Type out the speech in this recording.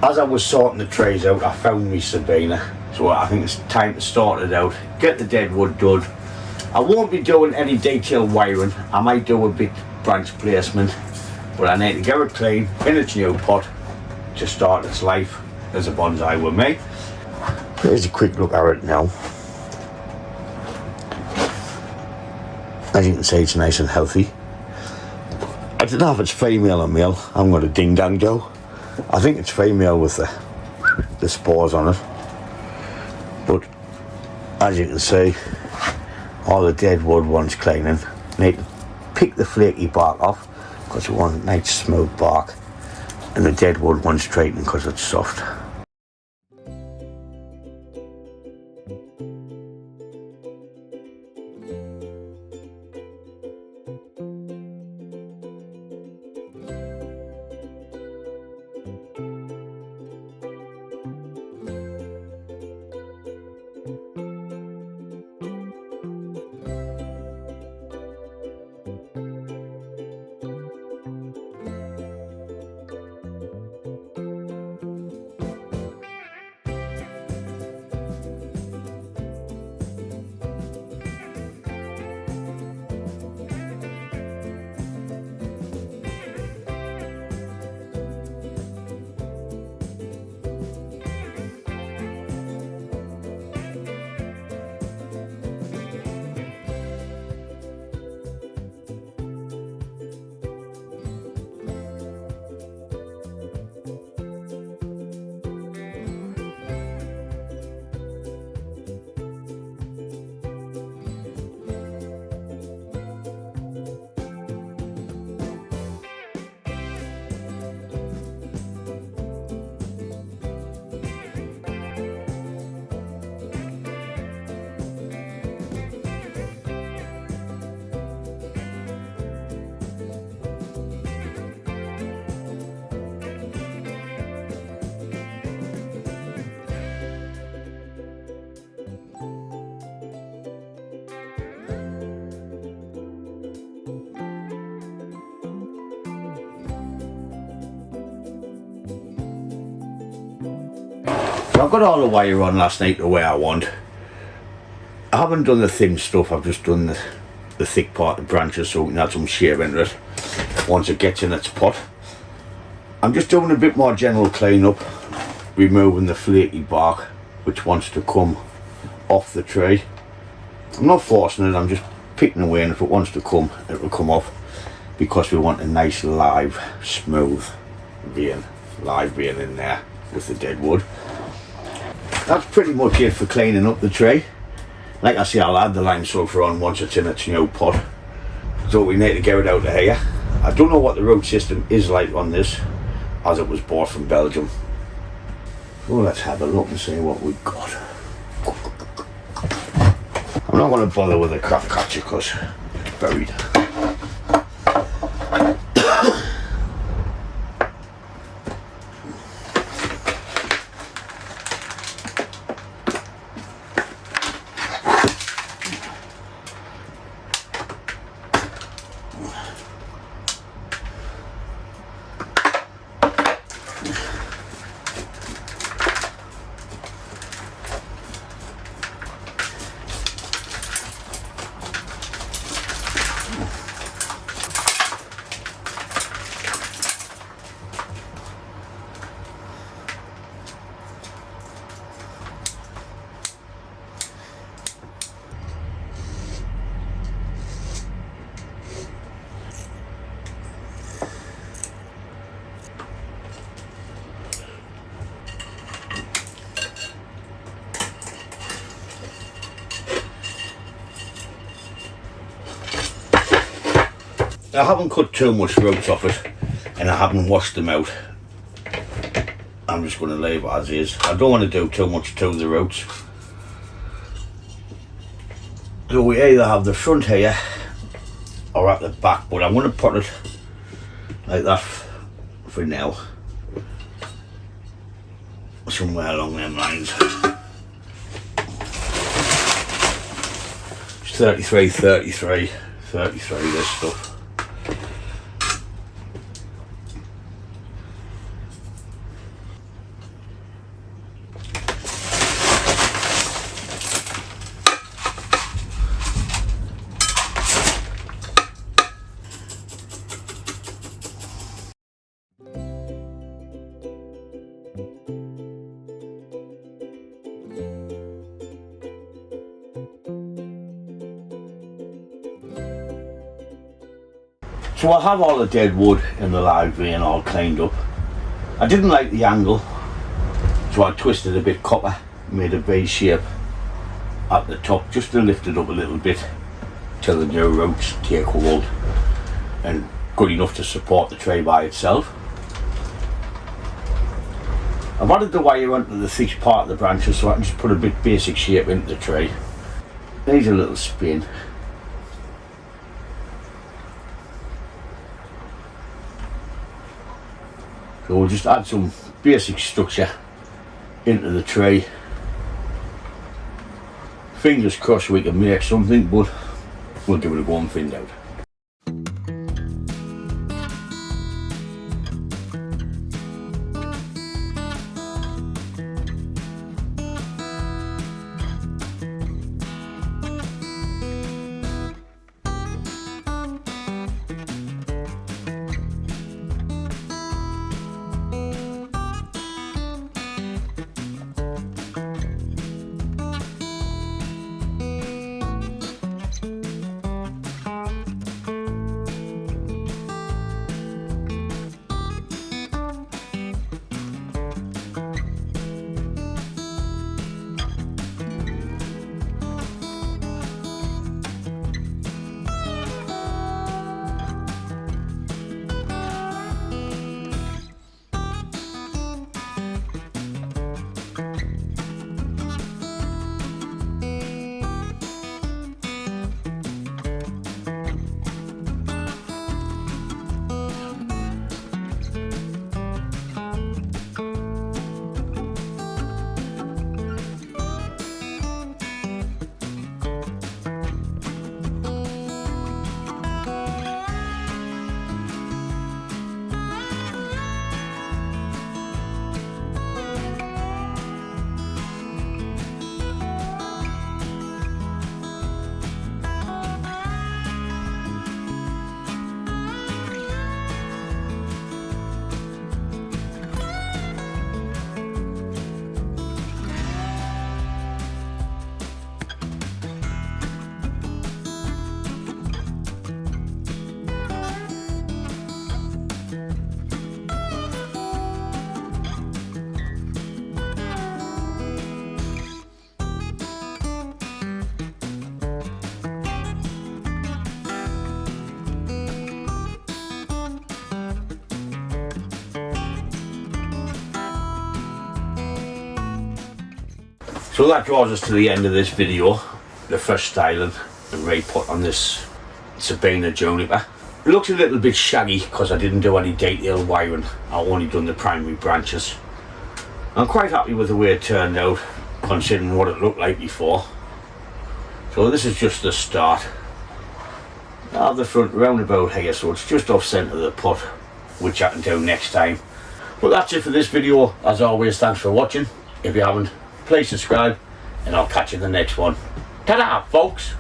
As I was sorting the trays out, I found me Sabina, so I think it's time to start it out, get the dead wood done. I won't be doing any detailed wiring, I might do a bit branch placement, but I need to get it clean in its new pot to start its life as a bonsai with me. Here's a quick look at it now. As you can see, it's nice and healthy. I don't know if it's female or male. I'm going to ding dang do. I think it's female with the spores on it. But as you can see, all the dead wood wants cleaning. Need to pick the flaky bark off because we want nice smooth bark, and the dead wood wants straightening because it's soft. I've got all the wire on last night the way I want. I haven't done the thin stuff, I've just done the thick part of the branches so we can add some shape into it once it gets in its pot. I'm just doing a bit more general clean up, removing the flaky bark which wants to come off the tree. I'm not forcing it, I'm just picking away, and if it wants to come, it will come off, because we want a nice live, smooth vein, live vein in there with the dead wood. That's pretty much it for cleaning up the tree. Like I say, I'll add the lime sulphur on once it's in its new pot. So we need to get it out of here. I don't know what the root system is like on this, as it was bought from Belgium. So let's have a look and see what we've got. I'm not going to bother with a crop catcher because it's buried. I haven't cut too much roots off it, and I haven't washed them out. I'm just going to leave it as is. I don't want to do too much to the roots. So we either have the front here or at the back, but I'm going to put it like that for now, somewhere along them lines. It's 33, 33, 33 this stuff. So I have all the dead wood in the live vein all cleaned up. I didn't like the angle, so I twisted a bit copper, made a V shape at the top just to lift it up a little bit till the new roots take hold and good enough to support the tree by itself. I've added the wire onto the thick part of the branches so I can just put a bit basic shape into the tree. Needs a little spin. So we'll just add some basic structure into the tree. Fingers crossed we can make something, but we'll give it a go and find out. So that draws us to the end of this video, the first styling and repot on this Sabina Juniper. It looks a little bit shaggy because I didn't do any detailed wiring, I only done the primary branches. I'm quite happy with the way it turned out considering what it looked like before. So this is just the start. I have the front roundabout here, so it's just off centre of the pot, which I can do next time. But that's it for this video. As always, thanks for watching. If you haven't, please subscribe and I'll catch you in the next one. Ta-da, folks!